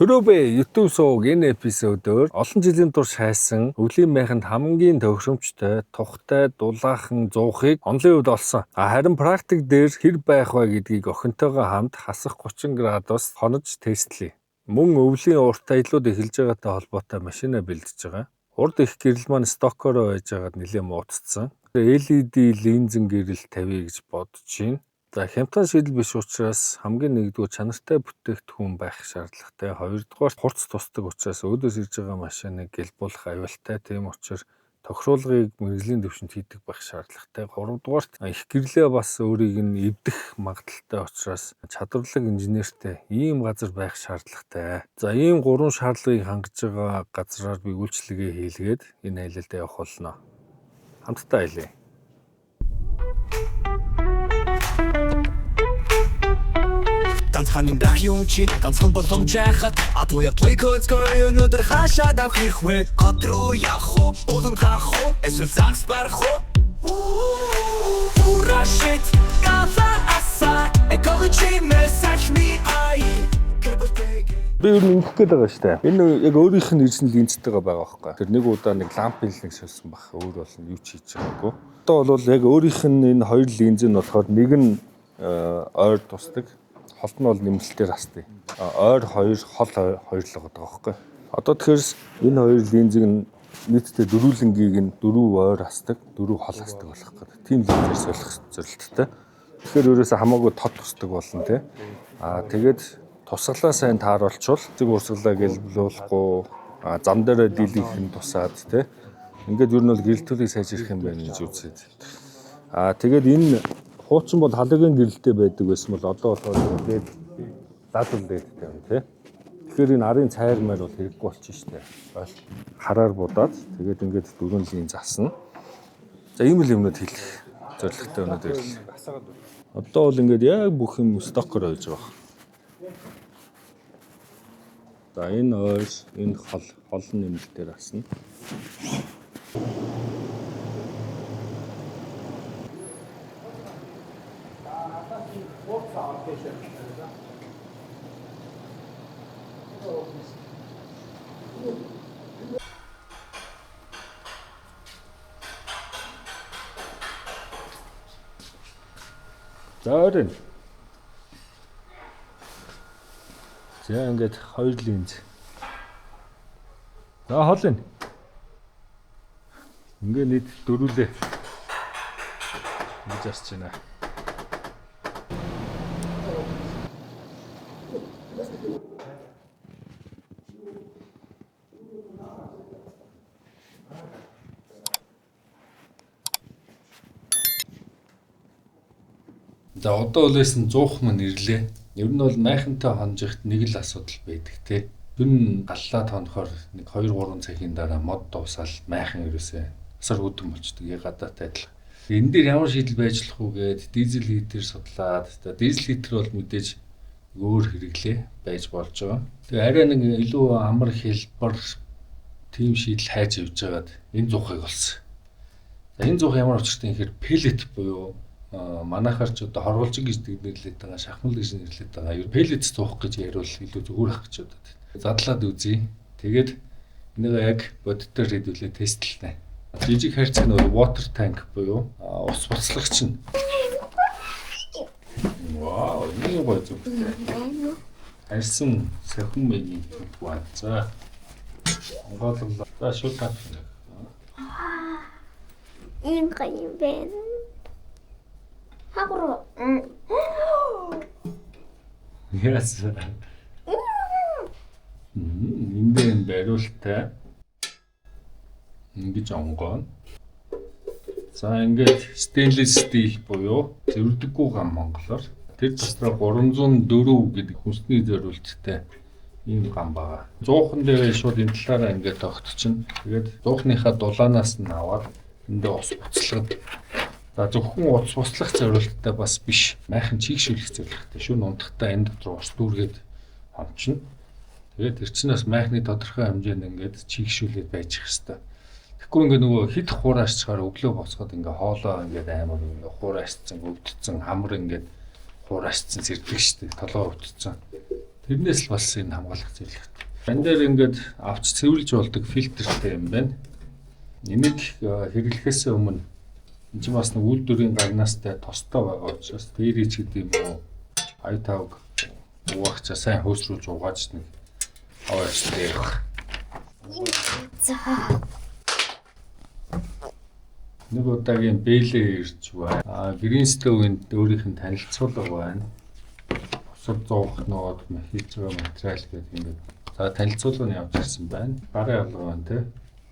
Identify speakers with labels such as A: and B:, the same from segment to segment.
A: Төрөөбэй YouTube сууг энэ эпизодоор олон жилийн турш хайсан өвлийн майханд хамгийн төвшөмжтэй, тухтай, дулаахан зуухыг онлын үед олсон. Харин практик дээр хэр байх вэ гэдгийг охинтойгоо хамт хасах 30 градус хонож тестлэе. Мөн өвлийн урт аяллууд эхэлж байгаатай холбоотой машинаа бэлдэж байгаа. Урд их гэрэл маань стокороо байж байгаад нэлээд муудсан. LED линзэн гэрэл тавья гэж бодож байна. За хямдхан шийдэл биш учраас хамгийн нэгдүгээр чанартай бүтээгдэхүүн байх шаардлагатай. Хоёрдугаар хурц тусдаг учраас өөдөөс ирж байгаа машиныг гэлбуулах аюултай. Тийм учраас тохируулгыг мэргэжлийн дэвшинд хийдэг байх шаардлагатай. Гуравдугаарт их гэрлээ бас өөрийг нь эвдэх магадaltaй учраас чадварлаг инженертэй ийм газар байх шаардлагатай. За ийм гурван шаардлагыг хангаж байгаа газраар би үйлчлэгээ хийлгээд энэ аялалд явах болно. Хамтдаа аялъя.
B: Ганцхан дах юм чи ганцхан боломж яхад атуя плейкоц гойн өдөр хашаад авах вэ готруу явах уу улан хах уу эсвэл загс барах уу урашит кафа аса экологи мессеж ми ай
A: Би юу нэгэх гээд байгаа шүү дээ. Энэ яг өөрийнх нь ирсэн линзтэйгээ байгаа байхгүй. Тэр нэг удаа нэг лампын линз шилсэн баг. Өөр бол юу ч хийж байгаагүй. Одоо бол яг өөрийнх нь энэ хоёр линз нь болохоор нэг нь ойр тусдаг. Холт нь бол нэмэлтээр хасдаг. Ойр хоёр, хол хоёр л байгаа байхгүй. Одоо тэгэхээр энэ хоёр линзийг нь нийтдээ дөрвөлөнгийг нь дөрөв ойр хасдаг, дөрөв хол хасдаг болох гэдэг. Тийм линзээр солих зорилттой. Тэгэхээр өөрөөсөө хамаагүй тод тусдаг болно тий. Тэгээд тусгалаа сайн тааруулчвал зэг урсгалаа гэлбүүлэхгүй зам дээр дийлэх нь тусаад тий. Ингээд ер нь бол гэрэлтүүлийг сайжрах юм байна гэж үзээд. Тэгээд энэ хуучин бол халагын гэрэлтэй байдаг байсан бол одоо болохоор ингээд задлал дээдтэй юм тий. Тэгэхээр энэ арын цайр маяг бол хэрэггүй болчих штэ. Хараар будаад тэгээд ингээд дөрвөн линз засна. За ийм л юмнууд хэлэх зорилготой өнөөдөр ирлээ. Одоо бол ингээд яг бүх юм стокор ойж байгаа. За энэ ойр, энэ хол нэмэлтээр асна. За орин. За ингээд хоёр линз. За хол энэ. Ингээ нийт дөрвөлээ. Ингэж асч байна. За одоо бол байсан 100 мань ирлээ. Ер нь бол майхантай хонжихт нэг л асуудал байдаг те. Дүн галлаад хонохоор нэг 2-3 цагийн дараа мод дуусаад майхан ерөөсөө асар өдөн болчдөг. Яг гадаатай адилхан. Энэ дээр ямар шийдэл байж болох уу гэд дизель хитер судлаад. Дизель хитер бол мэдээж өөр хэрэглээ байж болж байгаа. Тэгээ арай нэг илүү амар хэлбэр тийм шийдэл хайж явж байгаад энэ зуухыг олсон. За энэ зух ямар учиртай юм гэхээр пеллет буюу манайхаар ч одоо хорголжин гэж нэрлэдэг байгаа, шахмал гэж нэрлэдэг байгаа. Ер пеллет зуух гэж яриул илүү зүгээр ах гэж бодод. Задлаад үзье. Тэгээд энийг яг бодитоор хэдүүлээ тестлэнэ. Жижиг хайрцаг нь water tank буюу ус буцлагч нь. Вау, энэ гоё зүг. Хайрсан сахин маягийн баа. За. Онголлоо. За шууд тав.
C: Ийм гоё байна. Хагруу.
A: Яс. Эндээ бариултаа. Ингэж онгоон. За ингээд stainless steel буюу зөрдөггүй гам монголоор тэр дотроо 304 гэдэг хүнсний зориулттай ийм гам байгаа. 100хан дээр шууд энэ талаараа ингээд тогтчихно. Тэгээд 100-ныхаа дулаанаас нь аваад эндээ ус буцалгад. За зөвхөн ус буцлах зориулттай бас биш. Майхан чийгшүүлэх зорилготой. Шүүн унтахтаа энэ дотор ус дүүргээд хончно. Тэгээд тэр чинь бас майхны тодорхой хэмжээнд ингээд чийгшүүлээд байж их хэвээр. Тэгэхгүй ингээд нөгөө хит хураашчаар өглөө боцоход ингээд хоолоо ингээд амар хураашцсан, өвдцэн, хамар ингээд хураашцсан зэрдэг штеп толгой өвдцэн. Тэрнээс л бас энэ хамгаалах зүйлэгт. Дан дээр ингээд авч цэвэрлж болдог фильтртэй юм байна. Энийг хэрэглэхээс өмнө энэ чинь бас нэг үйлдвэрийн гагнаастай тостой байгаа учраас дээрийч гэдэг юм уу ай5 угаахчаа сайн хөөсрүүлж угааж нэг аваачтай явах.
C: За.
A: Нэг удаагийн бэлээ ирж байна. Green Stove-ийн өөрийнх нь танилцуулга байна. Бусад зовх ноод хийж байгаа материал гэдэг ингээд. За танилцуулга нь явж ирсэн байна. Гарын алга байна тий.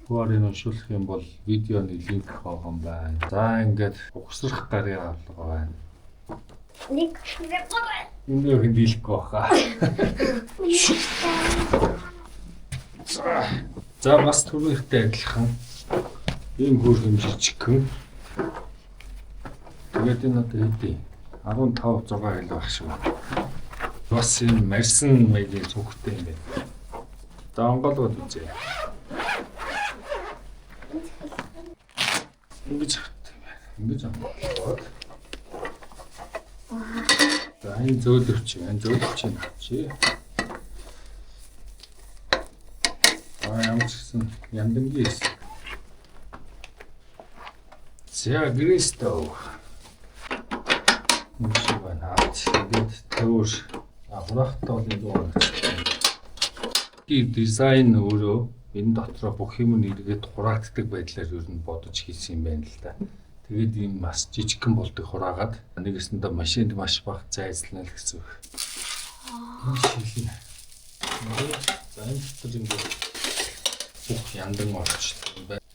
A: Хуваарын уншуулах юм бол видеоны линк байгаа юм байна. За ингээд угсрах гарын алга байна.
C: Нэг
A: Энийг хөндлөхгүй баха. За бас түрүүртэй адилхан ийм хөөрхөн жижигхэн. Тэгээд энэ одоо хэдий 15 6 кг байх шиг байна. Бас энэ марсан маягийн цүнхтэй юм байна. За онголгоод үзье. Ингэж онголгоод. За энэ зөөлөвч чи. Ямар ч гэсэн яндангийн хэсэг. За Green Stove. Мөчөө байна. Тэгээд төвөр аврахтаа бол энэ байна. Дизайн өөрөө энэ дотроо бүх юм нэргээд хураагддаг байдлаар ер нь бодож хийсэн юм байна л да. Тэгээд ийм бас жижигхэн болдог хураагаад нэгэсэндээ машинд маш бага зайзлна л гэсэн үг. За энэ дотор ингээд бүх яндан орчтой юм байна.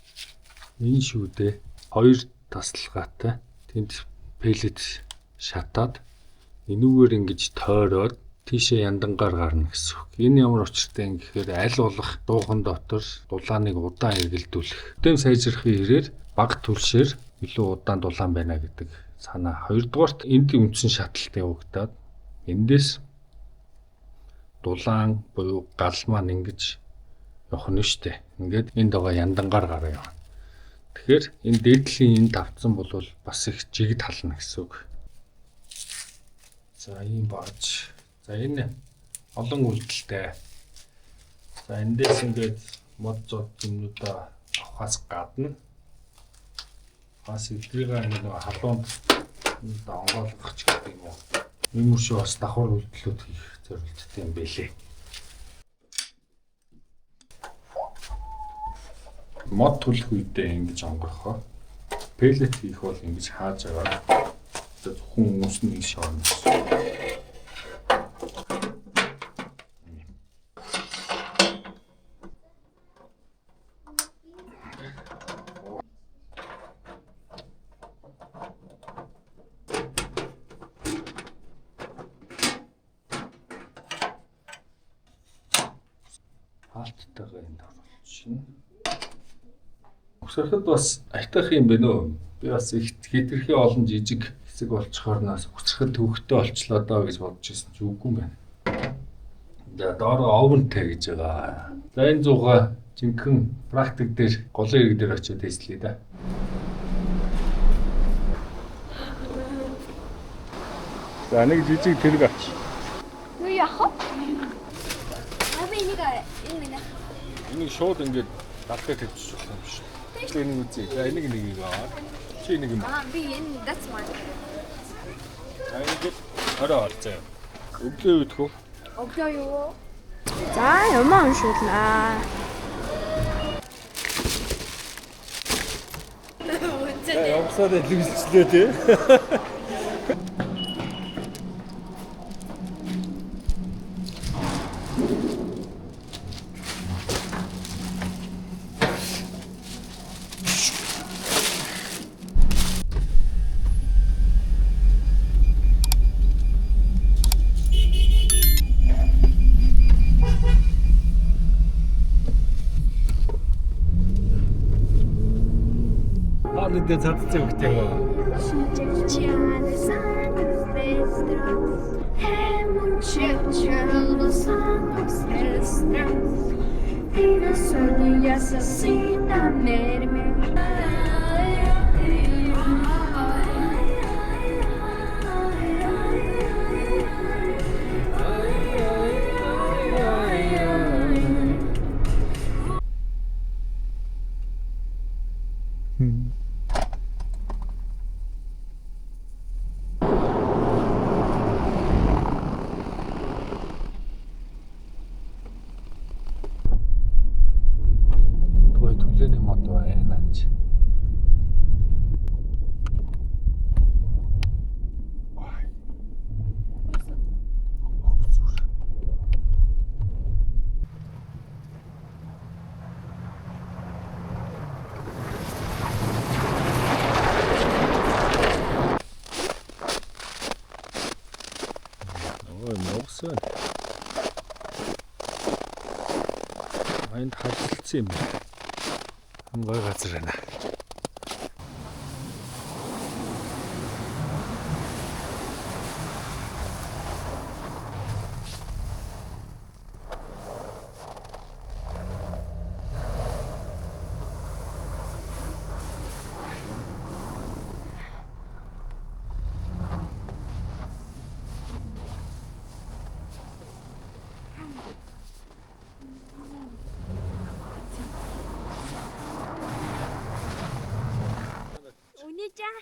A: Энэ шүү дээ. 2 тасалгаатай. Тэнд пеллет шатаад энүүгээр ингэж тойроод тийшээ яндангаар гарна гэсэн үг. Энэ ямар учиртай юм гэхээр аль болох дуухан дотор дулааныг удаан эргэлдүүлэх. Тэм сайжрахын хэрээр бага түлшээр илүү удаан дулаан байна гэдэг санаа. Хоёрдугаарт энд үндсэн шаталт явагдаад эндээс дулаан буюу гал маань ингэж явах нь штэ. Ингээд энд байгаа яндангаар гараа явна. Тэгэхээр энэ дээдлийн энд тавцсан бол бас их жигд хална гэсэн үг. За ийм бааж. За энэ олон үйлдэлтэй. За эндээс ингээд мод зод юмнуудаа авахаас гадна бас эдрийгээ нэг халуунд онгойлгох ч гэдэг юм уу. Ийм шүү бас давхар үйлдэлүүд хийх зорилттой юм байлээ. Мод төлөх үедээ ингэж онгорхоо. Пеллет хийх бол ингэж хааж байгаа. Зөвхөн хүмүүс нэг шорно. Хаалттайгаа энд оруулж шин. Угсрахад бас айтах юм бэ нөө. Би бас их хэтэрхий олон жижиг хэсэг болчихорноос угсрахад төвхтэй болчлоо доо гэж бодож ирсэн ч үгүй юм байна. За доороо овнтой гэж байгаа. За энэ зугаа жинхэнэ практик дээр голын ирэг дээр очиод тестлэе да. За нэг жижиг тэрэг авч.
C: Юу яах вэ?
A: Энийг шууд ингээд далхыг тавьчих болох юм биш. Энийг үзье. За энийг аваад. Чи нэг юм.
C: Би энэ that's one.
A: Энийг орой орцоо. Өглөө үтгэв.
C: Өглөө юу?
D: За юмаа уншуулнаа.
A: Явсаад илэрчлээ тий. Дэ цадцсан хөхтэй юм уу? Өөсөө. Энд халдсан юм. Гой газар байна.
D: Унижаа.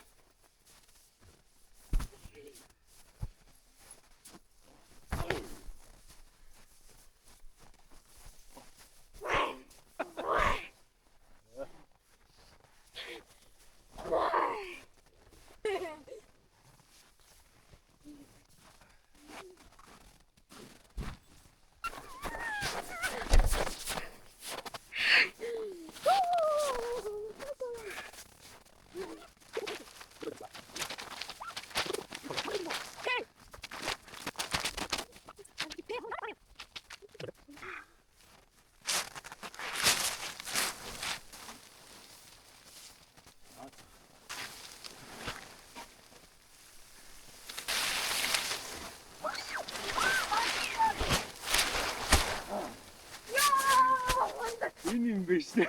A: Энэ юм биш үү?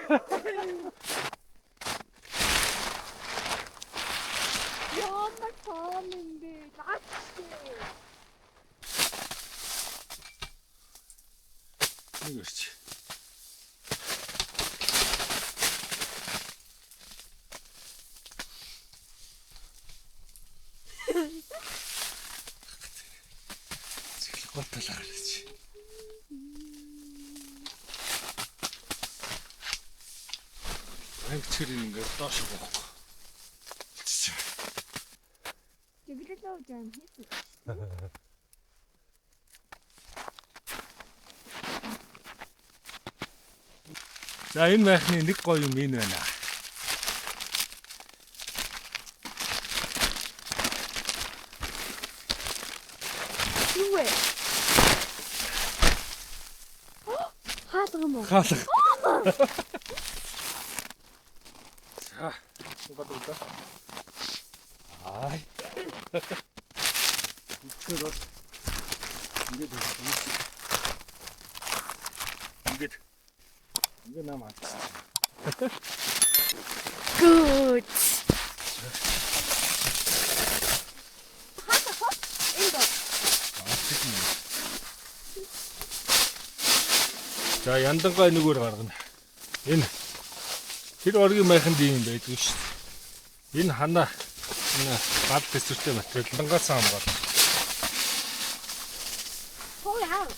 C: Ямар том юм бэ? Наач.
A: Нэг өрч. Цэглэх баталгаа гэж. Ангичэр ингээд доош гоох.
C: Тэгэлээ жаам хийсэн.
A: За энэ байхны нэг гоё юм энэ байна.
C: Юу вэ? Хаалга юм уу?
A: Хаалга. За, гол удаа. Ай. Үчир бол ингээд намаа.
D: Good.
A: За яндангаа нүгээр гаргана. Энэ тэр оргийн майханд юм байдаг шүү дээ. Энэ ханаа энэ бад төсвөртэй материал янангаас хамгаална.
C: Хоо яа.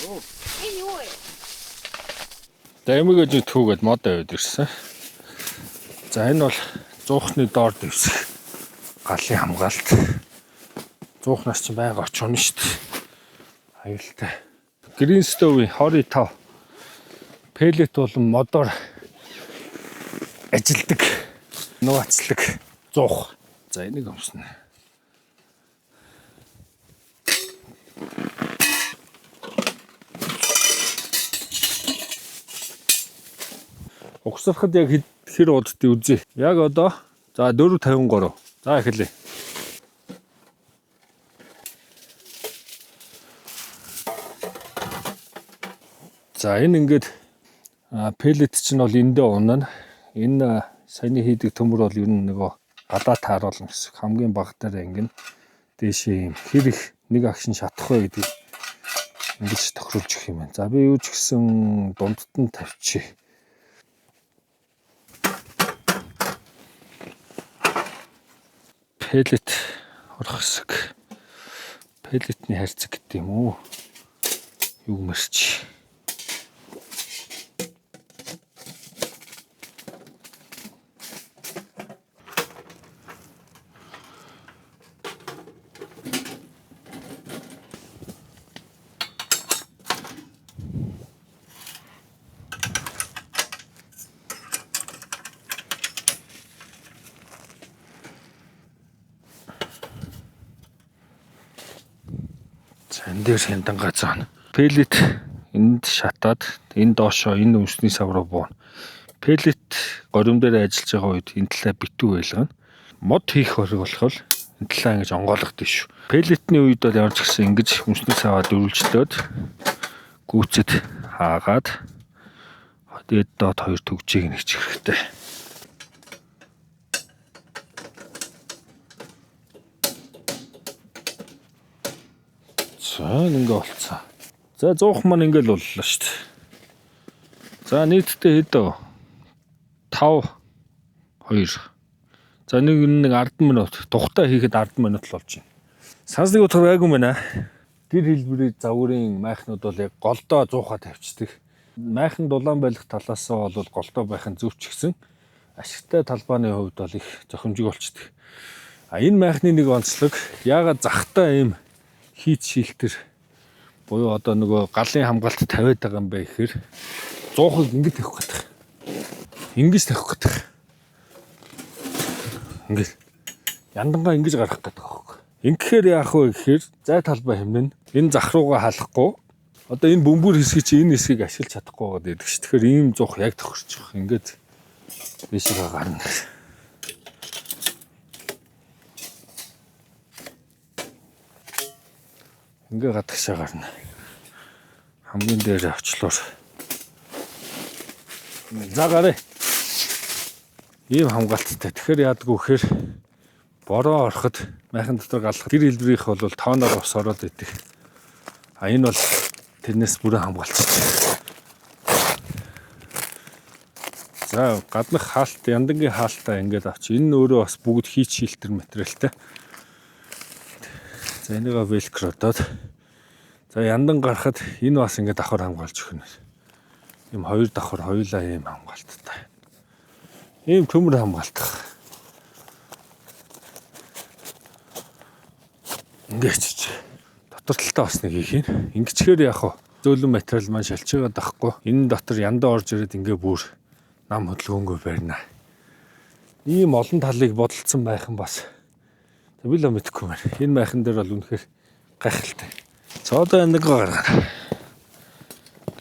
A: Оо.
C: Энэ юу вэ?
A: За эмээгэж түүгээд мод аваад ирсэн. За энэ бол зуухны доор дэвсэх галын хамгаалт. Зуухнаас ч байнга очино шүү дээ. Аюултай. Green Stove-ийн Hori 5 пеллет болон модоор ажилдаг нууцлаг зуух. За энийг өмснө. Угсрахад яг хэр удаа үзье. Яг одоо за 4:53. За эхэлье. За энэ ингээд пеллет чинь бол эндээ унана. Энэ саяны хийдэг төмөр бол ер нь нөгөө гадаа тааруулна гэсэн. Хамгийн бага дээр ингэн дээшээ юм хэр их нэг агшин шатах вэ гэдэг ингэж тохируулж өгөх юм байна. За би юу ч гэсэн дундад нь тавьчих. Пеллет орох хэсэг. Пеллетний харьцаг гэдэг юм уу? Юу мэрч. Энэ дээр хяндангаа заана. Пеллет энд шатаад энэ доошоо энэ үнсний сав руу бууна. Пеллет горим дээр ажиллаж байгаа үед энэ талаа битүү байлгана. Мод хийх хориг болохоор энэ талаа ингэж онгойлгодог шүү. Пеллетний үед бол ямар ч гэсэн ингэж үнсний саваа дөрвөлжлөөд гүйцэд хаагаад тэгээд доод хоёр төгжийг нэгчих хэрэгтэй. За ингэ болцсон. За 100 маань ингээл боллоо шүү дээ. За нийтдээ хэд вэ? 5 2. За нэг 10 минут. Тухтаа хийхэд 10 минут л болж байна. Сансныг утгаар гайгүй мэнэ. Гэр хэлбэрийн загварын майхнууд бол яг голдоо 100-аа тавьчихдаг. Майхан дулаан байх талаасаа бол голдоо байх нь зөв ч гэсэн ашигтай талбайны хувьд бол их зохимжиг болчдөг. А энэ майхны нэг онцлог яагаад захтаа ийм хийц шилтер буюу одоо нөгөө галын хамгаалт тавиад байгаа юм бэ гэхээр 100-ыг ингэж тавих гэдэг. Ингэж тавих гэдэг. Ингэж яндангаа ингэж гаргах гэдэг байхгүй. Ингэхээр яах вэ гэхээр зай талбай хэмнэн энэ зах руугаа халахгүй одоо энэ бөмбөр хэсгийг чи энэ хэсгийг ашиглаж чадахгүй байгаа гэдэг ш. Тэгэхээр ийм 100 яг тохирчих. Ингээд бишгээ гарна. Ингээ гадагшаа гарна. Хамгийн дээр авчлуур. За гараа. Ийм хамгаалттай. Тэгэхээр яадаг вэ гэхээр бороо ороход майхан дотор галах гэр хэлбэрийнх бол тооноор ус ороод идэг. А энэ бол тэрнээс бүрэн хамгаалчих. За гаднах хаалт яндангийн хаалтаа ингээд авч энэ өөрөө бас бүгд хийч шилтер материалтай. За энийг велкродоод за яндан гарахад энэ бас ингээд давхар хамгаалж өгнө. Ийм хоёр давхар хоёулаа ийм хамгаалттай. Ийм төмөр хамгаалтай. Ингээд дотор талтай бас нэг хийх юм. Ингэчгээр яах вэ? Зөөлөн материал маань шалж байгаа дахгүй. Энэ дотор яндаа орж ирээд ингээ бүр нам хөдөлгөөнгөө барина. Ийм олон талыг бодолцсон байх юм бас. Би л мэдхгүй байна. Энэ майхан дээр бол үнэхээр гайхалтай. Цоодоо нэг гаргаад.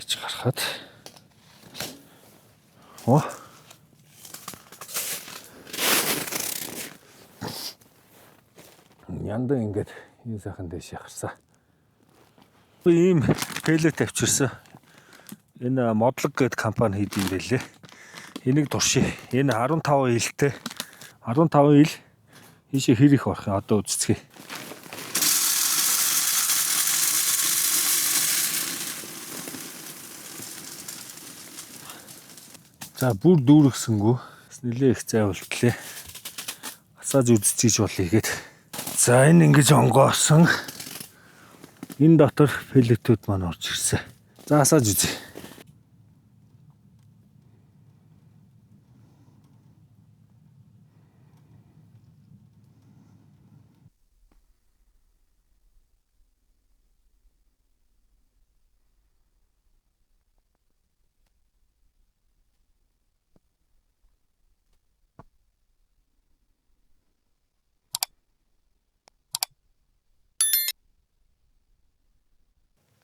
A: Гэж гарахад. Оо. Яндаа ингээд энэ сайхан дэш яхарсан. Ийм пеллет авчирсан. Энэ модлог гэдэг компани хийдэг юм байлээ. Энийг туршия. Энэ 15 илтэй. 15 ил ийшээ хэр их орох юм одоо үзцгээе. За бүр дүүргэсэнгүү. Нэлээ их зай болтлээ. Асааж үзчихэж болъё гээд. За энэ ингэж онгоосон. Энэ дотор пеллетүүд маань орж ирсэн. За асааж үзье.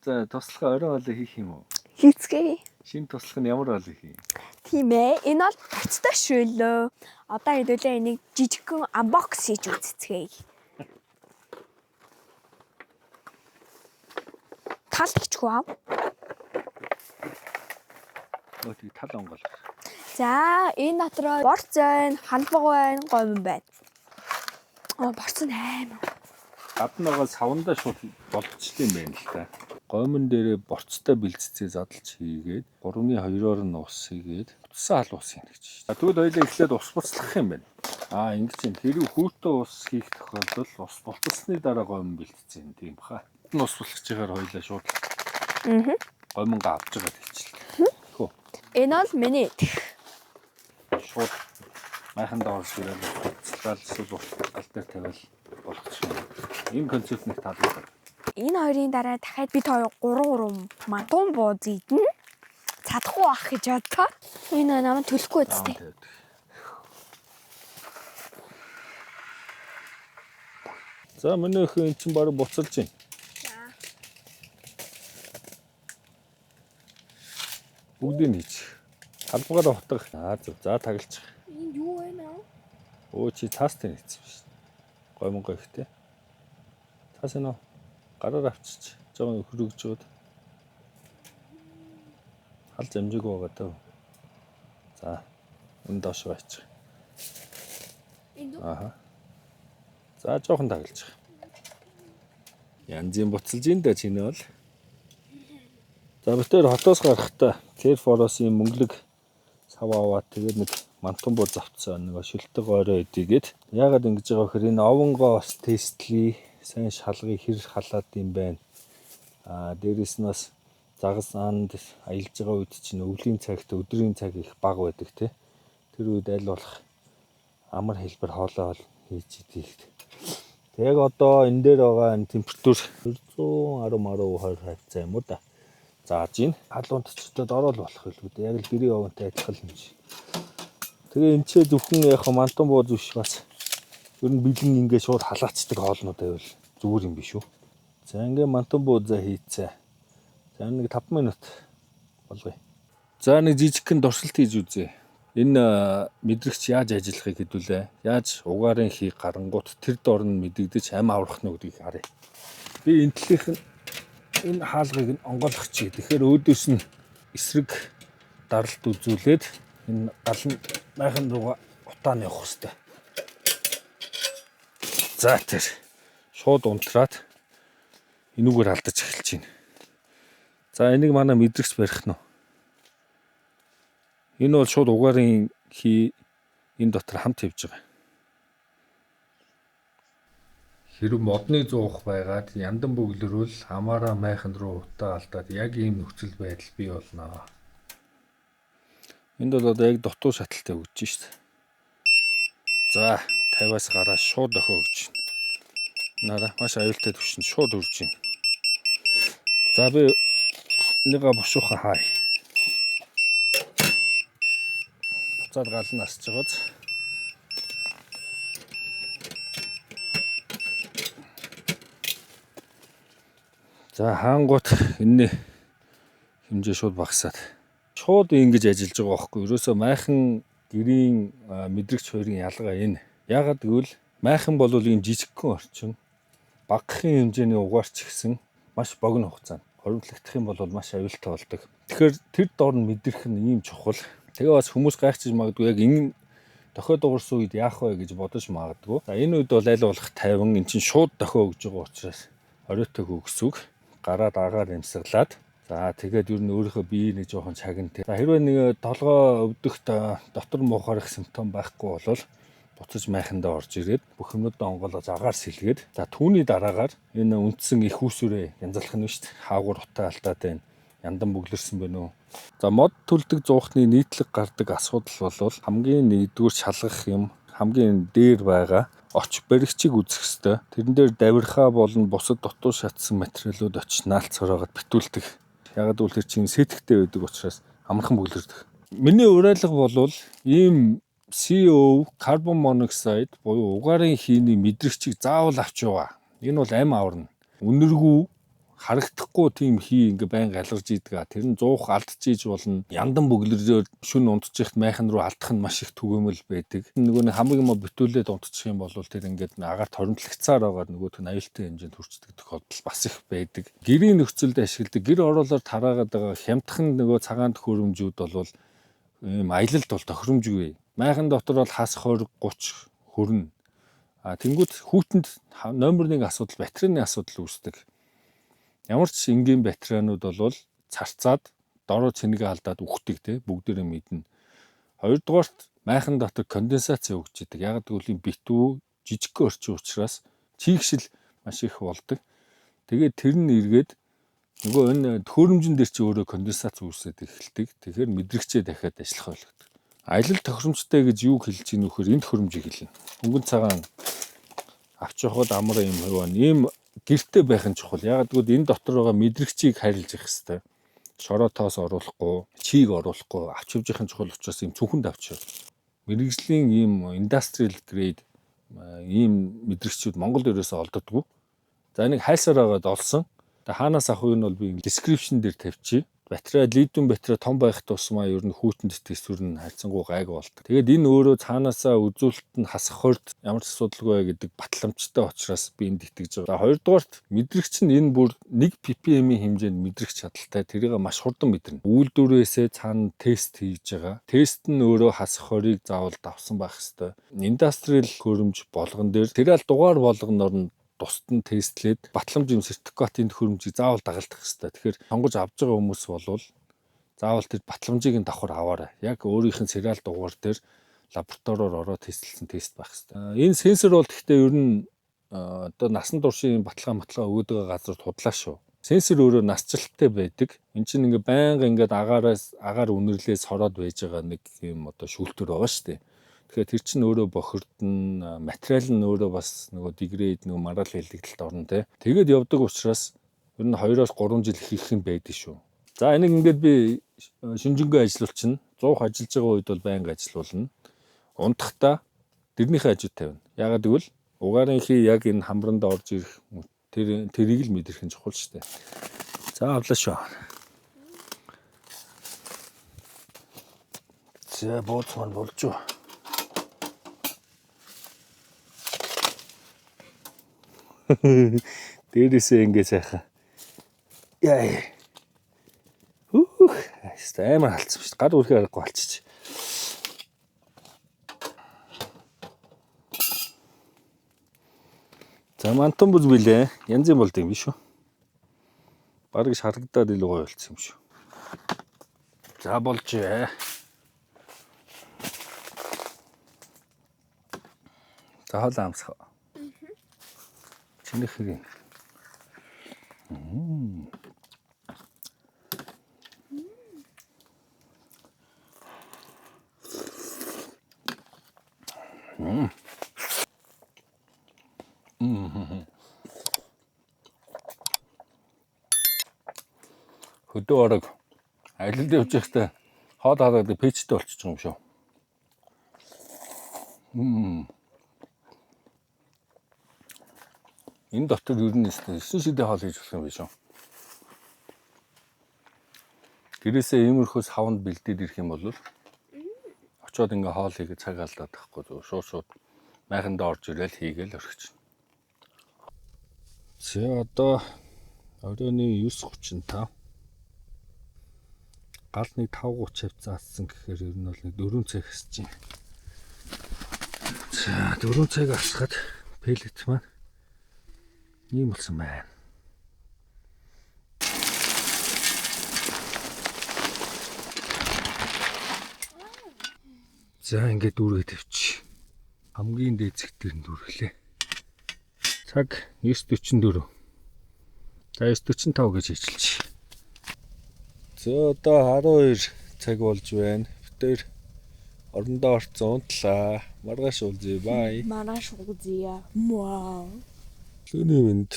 A: За туслахаа орой хоолой хийх юм уу?
D: Хийцгээе.
A: Шинэ туслах нь ямар хоолой хий?
D: Тийм ээ. Энэ бол боцтой шүлөө. Одоо хэдүүлээ энийг жижигхэн unbox хийж үзцгээе. Тал хийчихв аа.
A: Өтгий тал онгойлгох.
D: За энэ дотроо борц байна, халбаг байна, гомн байна. Борц нь аймаа.
A: Гаднаагаа савндаа шууд болчихлоо юм байна л та. Гомн дээрээ борцтой бэлццээ задлж хийгээд 3-2-оор нь ус хийгээд утсан хал ус хийнэ гэж байна. Тэгвэл хоёлаа эхлээд ус буцлах юм байна. Ингэж юм. Хэрэг хүүтэ ус хийх тохиолдолд ус булталсны дараа гомн бэлтцэн тийм баха. Ус булгаж чигээр хоёлаа шууд. Гомнгаа авч байгаа хэлчихлээ. Хөө.
D: Энэ бол миний.
A: Шууд майхан доорс ирээд буцлал эсвэл гал дээр тавиал болгочих юм. Энэ концепт нэг таалагдав.
D: Энэ хоёрын дараа дахиад бид хоёр 3 мантун бууз идэн. Чадахгүй ах гэж бодоо. Энэ намайг төлөхгүй үстэй.
A: За миний өхөө эн чинь барыг буцалж байна. Бүгдийг нь хийчих. Халбагаар утга. Зөв. За таглчих.
D: Энд юу вэ наа?
A: Өө чи цаастын хийсэн биш. Гомгой ихтэй. Цаас нөө гараар авчиж жоохон хөргөж өгöd. Хал замжиг байгаа дөө. За энэ доош байчих.
D: Энд үү?
A: Аха. За жоохон таглчих. Янзын буцалж ин да чиний бол. За битээр хотоос гарахдаа Керфоросын мөнгөлөг сав аваад тэгээд нэг мантун буу завцсан нэг шилдэг орой идгээд яагаад ингэж байгаа вэ гэхээр энэ овонгоо бас тестлий сайн шалгыг хэр халаад юм байна. Дээрээс нь бас загас анд аялж байгаа үед чинь өвлийн цагт өдрийн цаг их бага байдаг те. Тэр үед аль болох амар хэлбэр хоолой хийж идэх. Тэг яг одоо энэ дээр байгаа энэ температур 110 хавцаа юм уу да. Зааж ийн халуун төчтөд орол болох хэлбүүд яг л гэрийн овонтой адилхан юм шиг. Тэгээ энэ ч зөвхөн яг мантун бууз биш бас ер нь бэлэн ингээ шууд халаацдаг хоолнууд байвал зүгээр юм биш үү. За ингээ мантун буузаа хийцээ. За нэг 5 минут болгоё. За нэг жижигхэн дурсалт хийж үзье. Энэ мэдрэгч яаж ажиллахыг хэдүүлээ. Яаж угаарын хий гарангуут тэр дор нь мэдэгдэж ам аврах нь гэдгийг харъя. Би энтлийнх нь энэ хаалгыг нь онгойлгох чи. Тэгэхээр өөдөөс нь эсрэг даралт үзүүлээд энэ гал нь майхан руугаа утааны явах хэрэгтэй. За тэр шууд унтраад энүүгээр алдаж эхэлж байна. За энийг манай мэдрэгч барих нь. Энэ бол шууд угаарын хий энэ дотор хамт явж байгаа. Хэрэг модны зуух байгаад яндан бөглөрвөл хамаараа майхан руу утаа алдаад яг ийм нөхцөл байдал бий болно. Энд бол одоо яг дутуу шаталтай өгч шít. За 50-аас гараад шууд дохио өгч байна. Нараа маш аюултай төвшөнд шууд үрж байна. За би нэгэ бошуухан хай. Буцаад гал нь асч байгааз. За хаангуут энэ хэмжээ шууд багасаад. Шууд ингэж ажиллаж байгаа байхгүй. Ерөөсөө майхан гэрийн мэдрэгч хоёрын ялгаа энэ. Яагаад гэвэл майхан бол ийм жижигхэн орчин багахан хэмжээний угаарч гисэн маш богино хугацаанд хоримтлагдах юм бол маш аюултай болдог. Тэгэхээр тэр дор нь мэдрэх нь ийм чухал. Тэгээ бас хүмүүс гайхчих магадгүй яг энэ дохио дуурсан үед яах вэ гэж бодож магадгүй. За энэ үед бол аль болох 50 эн чинь шууд дохио өгж байгаа учраас оройтойг өгсөг гараад агаар эмсэглаад за тэгээд ер нь өөрийнхөө биеийг нэг жоохон чагна. За хэрвээ нэг толгой өвдөхт дотор муухарах симптом байхгүй бол буцаж майхандаа орж ирээд бүх юмудаа онгоолгож агаар сэлгээд за түүний дараагаар энэ үндсэн их үүсвэрээ янзлах нь шүү дээ. Хаагур утаа алдаад байна. Яндан бөглөрсөн байна уу? За мод төлдөг зуухны нийтлэг гардаг асуудал бол хамгийн нэгдүгээр шалгах юм хамгийн дээр байгаа оч баригчийг үзэх ёстой. Тэрэн дээр давирхаа болон бусад дутуу шатсан материалууд очиж наалцараагаад битүүлдэг. Ягаад гэвэл тэр чинь сэтгтэй байдаг учраас амархан бөглөрдөг. Миний уриалга бол ийм CO carbon monoxide буюу угаарын хийний мэдрэгчийг заавал авч яваа. Энэ бол амь аварна. Үнэргүй харагдахгүй тийм хий ингээ байнга алгарж идэг. Тэр нь зуух алдчихж болно. Яндан бөглөрөөр шүн унтчихт майхан руу алдах нь маш их түгээмэл байдаг. Нөгөө нэг хамгийн муу битүүлээд унтчих юм бол тэр ингээд агаарт хоримтлагцаар байгаа нөгөөт нь аюултай хэмжээнд хүрчдэг тохиолдол бас их байдаг. Гэрийн нөхцөлд ашигладаг гэр ороолоор тараагаад байгаа хямдхан нөгөө цагаан төхөөрөмжүүд бол ийм аялалд бол тохиромжгүй. Майхан дотор бол хас 20 30 хүрнэ. Тэнгүүд хүүтэнд номер 1 асуудал батарейны асуудал үүсдэг. Ямар ч энгийн батарейнууд бол царцаад дороо цэнигээ алдаад үхдэг те бүгдээрээ мэднэ. Хоёрдугаарт майхан дотор конденсац өгч идэг. Яг гэвэл битүү жижигхэн орчин учраас чийгшил маш их болдог. Тэгээд тэр нь эргээд нөгөө энэ төхөөрөмжн дээр чи өөрөө конденсац үүсээд эхэлдэг. Тэгэхээр мэдрэгчээ дахиад ажиллах болгодог. Аялал тохиромжтой гэж юу хэлж ийн вөхөр энэ тохиромжийг хэлнэ. Хөнгөн цагаан авч явахад амар юм хуваа. Ийм гэртээ байх нь чухал. Ягаад гэвэл энэ дотор байгаа мэдрэгчийг харилж явах хэрэгтэй. Шороотоос оруулахгүй, чийг оруулахгүй авч явж явах нь чухал учраас ийм цүнхэнд авч яв. Мэргэжлийн ийм industrial grade ийм мэдрэгчүүд Монголд ерөөсөө олддоггүй. За энийг хайсаар байгаад олсон. Хаанаас авах вэ нь бол би description дээр тавьчих. Батарей литиум батарей том байх тусмаа ер нь хүүтэнд тэсвэр нь хайцсангуу гайг болдог. Тэгээд энэ өөрөө цаанаасаа үзүүлэлт нь хасах хорд ямар ч асуудалгүй гэдэг батламжтай учраас би энд итгэж байгаа. Хоёрдугаарт мэдрэгч нь энэ бүр 1 ppm-ийн хэмжээнд мэдрэх чадaltaй тэрийг маш хурдан мэдэрнэ. Үйлдвэрээсээ цаана тест хийж байгаа. Тест нь өөрөө хасах хорийг заавал давсан байх ёстой. Индастриал хөрөмж болгон дээр тэрэл дугаар болгоноор нь тусад нь тестлээд батламж юм сертификатын хөрөмжийг заавал дагалдах хэрэгтэй. Тэгэхээр сонгож авч байгаа хүмүүс болвол заавал тэр батламжийг нь давхар аваарай. Яг өөрийнх нь serial дугаар дээр лабораториор ороод тестэлсэн тест байх хэрэгтэй. Энэ сенсор бол гэхдээ ер нь одоо насан туршийн баталгаа өгöd байгаа газар худлаа шүү. Сенсор өөрөө насжилттай байдаг. Энд чинь ингээ байнга ингээд агаар үнэрлээс хороод байж байгаа нэг юм одоо шүүлтүр байгаа шүү дээ. Тэгэхээр тэр чинь өөрөө бохирдно, материал нь өөрөө бас нөгөө дегрейд нөгөө маргаал хэлэгдэлд орно те. Тэгээд явдаг учраас ер нь 2-3 жил хийх юм байдаг шүү. За энийг ингээд би шинжэнгүй ажилуулчихна. 100 ажиллаж байгаа үед бол байнга ажилуулна. Унтахтаа тэрнийхээ хажууд тавина. Яагаад гэвэл угаарын хий яг энэ хамранд орж ирэх тэрийг л мэдрэх нь чухал шүү дээ. За авлаа шүү. За бууц маань болж юу? Дээрээсээ ингэ сайхан. Яа. Амар халдсан шүү дээ. Гар үрхээ аргагүй халчиж. За мантон бүз билээ. Янзын болд юм биш үү? Бараг шарагдаад илүү гоё болцсон юм шүү. За болж ээ. За хоолоо амсах. Чиний хэрэг. Хөдөө орог аялалд явж байхдаа хоол хараад пэйжтэй болчихж байгаа юм шүү. Энэ дотор ер нь 9 шидэ хоол хийж болох юм биш үү? Гэрээсээ иймэрхүү савнд бэлдээд ирэх юм бол очоод ингээ хоол хийгээд цаг алдаад байхгүй зүгээр шууд майхандаа орж ирээл хийгээл орхичихна. За одоо оройны 9:35 гал нэг 5:30 заасан гэхээр ер нь бол нэг 4 цаг хэсэж байна. За 4 цаг асахад пэлет маань ийм болсон байна. За ингээд дүүргээд тавьчих. Хамгийн дээд зэгтэр нь дүүрлээ. Цаг 9:44. За 9:45 гэж хичилж. За одоо 12 цаг болж байна. Битээр орондоо орцсон унтлаа. Маргааш уулзъя. Бай.
D: Маргааш уулзъя. Вау.
A: Лүний минь.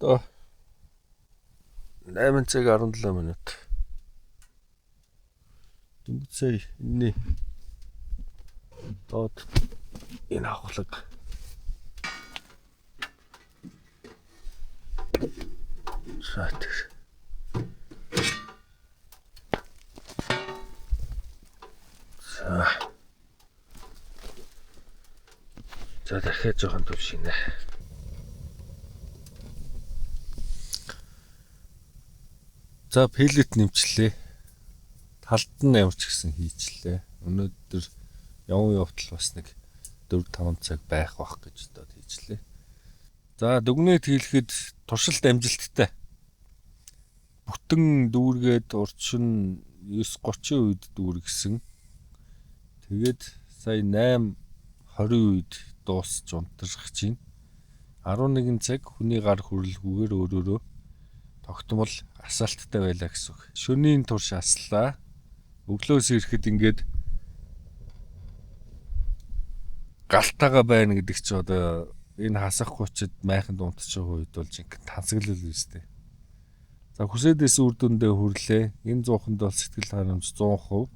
A: Одоо 8 цаг 17 минут. Дүнцээ энэ доод энэ авахлаг. Шатэр. За дахиад жоохон төв шинэ. За пэлет нэмчлээ. Талдан ямар ч гэсэн хийчлээ. Өнөөдөр явн явтал бас нэг 4-5 цаг байх бах гэж одоо хийчлээ. За дүгнээд хийлэхэд туршилт амжилттай. Бүтэн дүүргээд урчин 9:30 үед дүүргэсэн. Тэгээд сая 8:20 үед дуусч унтарч чинь 11 цаг хүний гар хүрэлгүйгээр өөрөөрөө тогтмол асаалттай байлаа гэсэн үг. Шөнийн турш аслаа. Өглөөс ирэхэд ингээд галтаага байна гэдэг чи одоо энэ хасах гучид майханд унтж байгаа үед бол жинхэнэ тансаглал үстэй. За хүсэдээс үр дүндээ хүрлээ. Энэ 100-нд бол сэтгэл харамж 100%.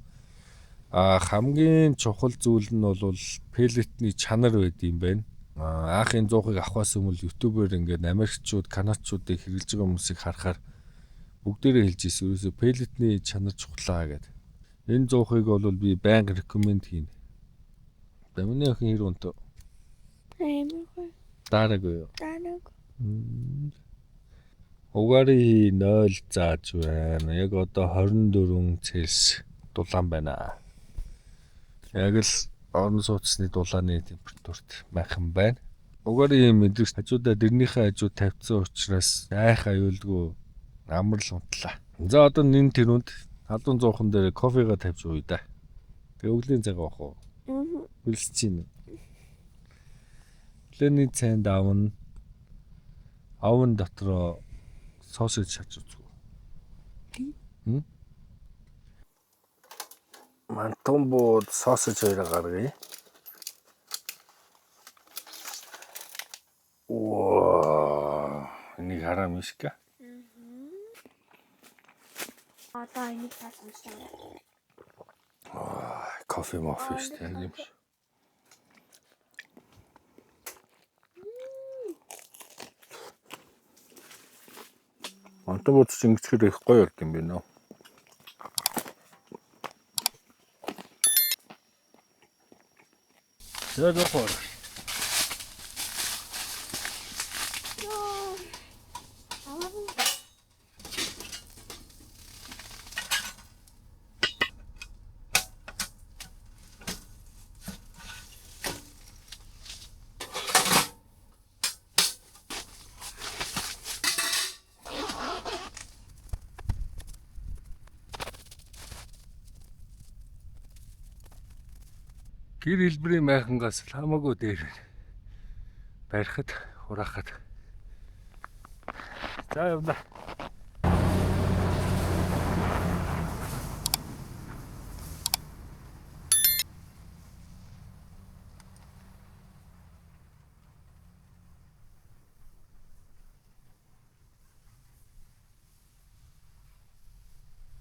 A: Хамгийн чухал зүйл нь бол пелетний чанар байд юм байна. Аахын 100-ыг авахаас өмнө YouTube-ээр ингээд Америкчууд, Канадчуудыг хэрэглэж байгаа хүмүүсийг харахаар бүгдээрээ хэлж ирсэн. Ерөөсө пеллетний чанар чухлаа гэдэг. Энэ 100-ыг бол би байнга рекоменд хийнэ. Бэмний охин хэр өнтөө.
D: Аймаг.
A: Дараагүй юу?
D: Дараг.
A: Угари 0 зааж байна. Яг одоо 24 Цельс дулаан байна. Яг л орон сууцны дулааны температурт майхан байна. Угари мэдрэгч хажуудаа дэрнийхээ хажууд тавьсан учраас айх аюулгүй амрал унтлаа. За одоо нэн тэрүнд халуун зуухан дээр кофега тавьж ууя да. Тэгээ өглөө цагаа авах уу? Үлсэж чинь. Өглөөний цайнд авна. Авн дотроо сосэж шатж үзгүү. Мантомбод сосэж хоёроо гаргая. Оо, энийг хараа мишка.
D: Одоо энийг таасан шүү.
A: Кофе мофи штэ юм шиг. Мантомбод ч ингэчээр их гоё болт юм байна. Яг гоо. Гэр хэлбэрийн майхангаас хамаагүй дээр барихад хураахад. За явна.